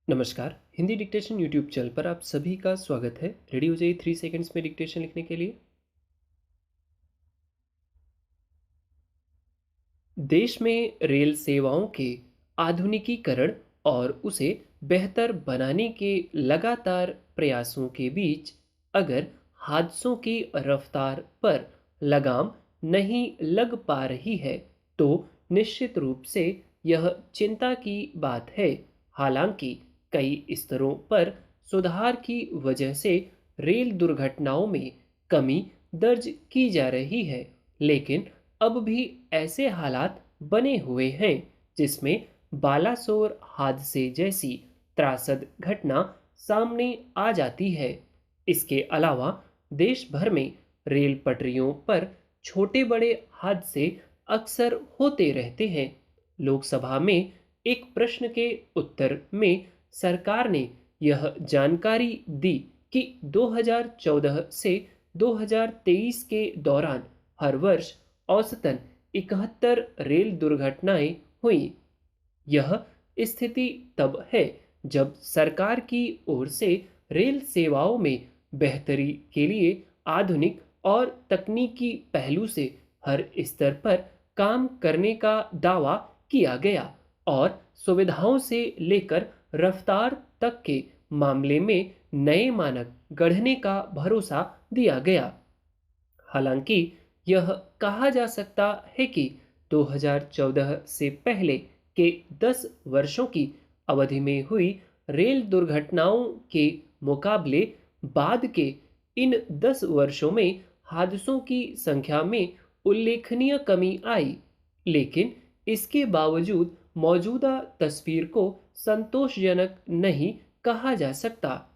नमस्कार। Hindi dictation YouTube channel पर आप सभी का स्वागत है। रेडी हो जाइए 3 सेकंड्स में डिक्टेशन लिखने के लिए। देश में रेल सेवाओं के आधुनिकीकरण और उसे बेहतर बनाने के लगातार प्रयासों के बीच अगर हादसों की रफ्तार पर लगाम नहीं लग पा रही है तो निश्चित रूप से यह चिंता की बात है। हालांकि कई स्तरों पर सुधार की वजह से रेल दुर्घटनाओं में कमी दर्ज की जा रही है, लेकिन अब भी ऐसे हालात बने हुए हैं जिसमें बालासोर हादसे जैसी त्रासद घटना सामने आ जाती है। इसके अलावा देश भर में रेल पटरियों पर छोटे बड़े हादसे अक्सर होते रहते हैं। लोकसभा में एक प्रश्न के उत्तर में सरकार ने यह जानकारी दी कि 2014 से 2023 के दौरान हर वर्ष औसतन 71 रेल दुर्घटनाएं हुईं। यह स्थिति तब है जब सरकार की ओर से रेल सेवाओं में बेहतरी के लिए आधुनिक और तकनीकी पहलू से हर स्तर पर काम करने का दावा किया गया और सुविधाओं से लेकर रफ्तार तक के मामले में नए मानक गढ़ने का भरोसा दिया गया। हालांकि यह कहा जा सकता है कि 2014 से पहले के 10 वर्षों की अवधि में हुई रेल दुर्घटनाओं के मुकाबले बाद के इन 10 वर्षों में हादसों की संख्या में उल्लेखनीय कमी आई, लेकिन इसके बावजूद मौजूदा तस्वीर को संतोषजनक नहीं कहा जा सकता।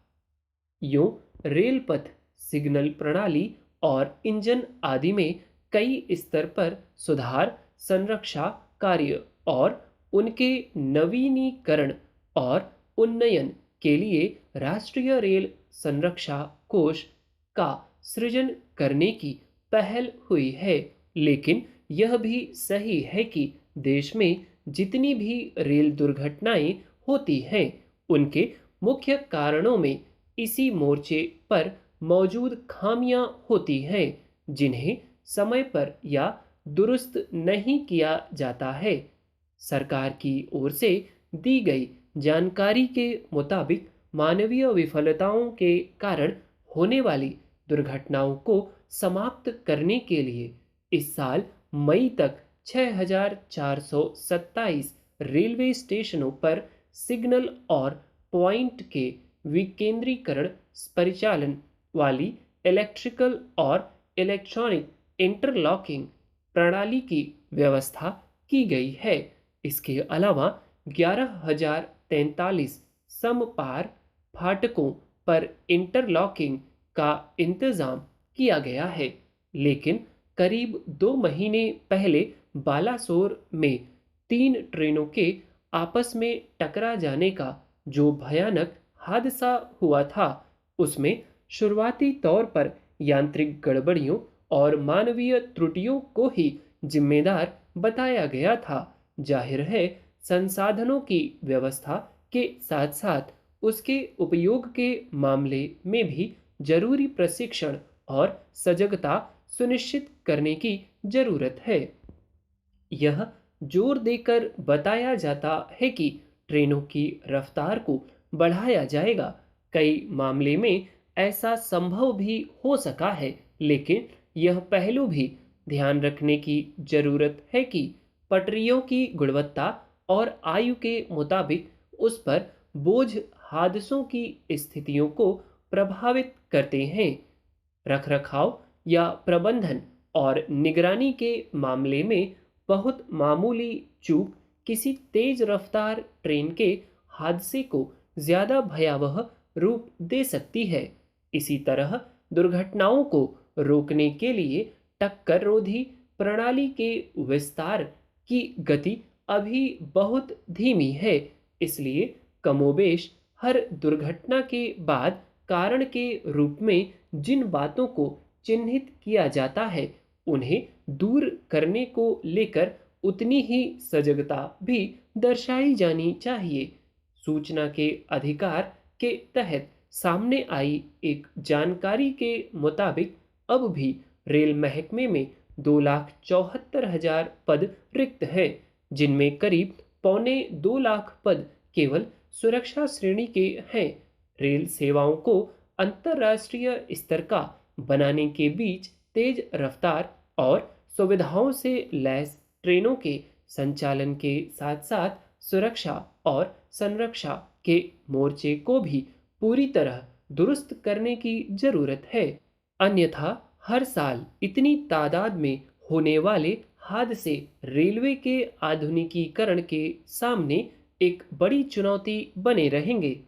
यूं रेल पथ, सिग्नल प्रणाली और इंजन आदि में कई स्तर पर सुधार, संरक्षा कार्य और उनके नवीनीकरण और उन्नयन के लिए राष्ट्रीय रेल संरक्षा कोष का सृजन करने की पहल हुई है। लेकिन यह भी सही है कि देश में जितनी भी रेल दुर्घटनाएं होती हैं, उनके मुख्य कारणों में इसी मोर्चे पर मौजूद खामियां होती हैं जिन्हें समय पर या दुरुस्त नहीं किया जाता है। सरकार की ओर से दी गई जानकारी के मुताबिक मानवीय विफलताओं के कारण होने वाली दुर्घटनाओं को समाप्त करने के लिए इस साल मई तक 6,427 रेलवे स्टेशनों पर सिग्नल और पॉइंट के विकेंद्रीकरण परिचालन वाली इलेक्ट्रिकल और इलेक्ट्रॉनिक इंटरलॉकिंग प्रणाली की व्यवस्था की गई है। इसके अलावा 11,043 समपार फाटकों पर इंटरलॉकिंग का इंतजाम किया गया है, लेकिन करीब 2 महीने पहले बालासोर में 3 ट्रेनों के आपस में टकरा जाने का जो भयानक हादसा हुआ था, उसमें शुरुआती तौर पर यांत्रिक गड़बड़ियों और मानवीय त्रुटियों को ही जिम्मेदार बताया गया था। जाहिर है, संसाधनों की व्यवस्था के साथ साथ उसके उपयोग के मामले में भी जरूरी प्रशिक्षण और सजगता सुनिश्चित करने की जरूरत है। यह जोर देकर बताया जाता है कि ट्रेनों की रफ्तार को बढ़ाया जाएगा। कई मामले में ऐसा संभव भी हो सका है, लेकिन यह पहलू भी ध्यान रखने की जरूरत है कि पटरियों की गुणवत्ता और आयु के मुताबिक उस पर बोझ हादसों की स्थितियों को प्रभावित करते हैं। रखरखाव या प्रबंधन और निगरानी के मामले में बहुत मामूली चूक किसी तेज रफ्तार ट्रेन के हादसे को ज्यादा भयावह रूप दे सकती है। इसी तरह दुर्घटनाओं को रोकने के लिए टक्कर रोधी प्रणाली के विस्तार की गति अभी बहुत धीमी है। इसलिए कमोबेश हर दुर्घटना के बाद कारण के रूप में जिन बातों को चिन्हित किया जाता है, उन्हें दूर करने को लेकर उतनी ही सजगता भी दर्शाई जानी चाहिए। सूचना के अधिकार के तहत सामने आई एक जानकारी के मुताबिक अब भी रेल महकमे में 2,74,000 पद रिक्त हैं, जिनमें करीब पौने 2 लाख पद केवल सुरक्षा श्रेणी के हैं। रेल सेवाओं को अंतर्राष्ट्रीय स्तर का बनाने के बीच तेज रफ्तार और सुविधाओं से लैस ट्रेनों के संचालन के साथ साथ सुरक्षा और संरक्षा के मोर्चे को भी पूरी तरह दुरुस्त करने की जरूरत है। अन्यथा हर साल इतनी तादाद में होने वाले हादसे रेलवे के आधुनिकीकरण के सामने एक बड़ी चुनौती बने रहेंगे।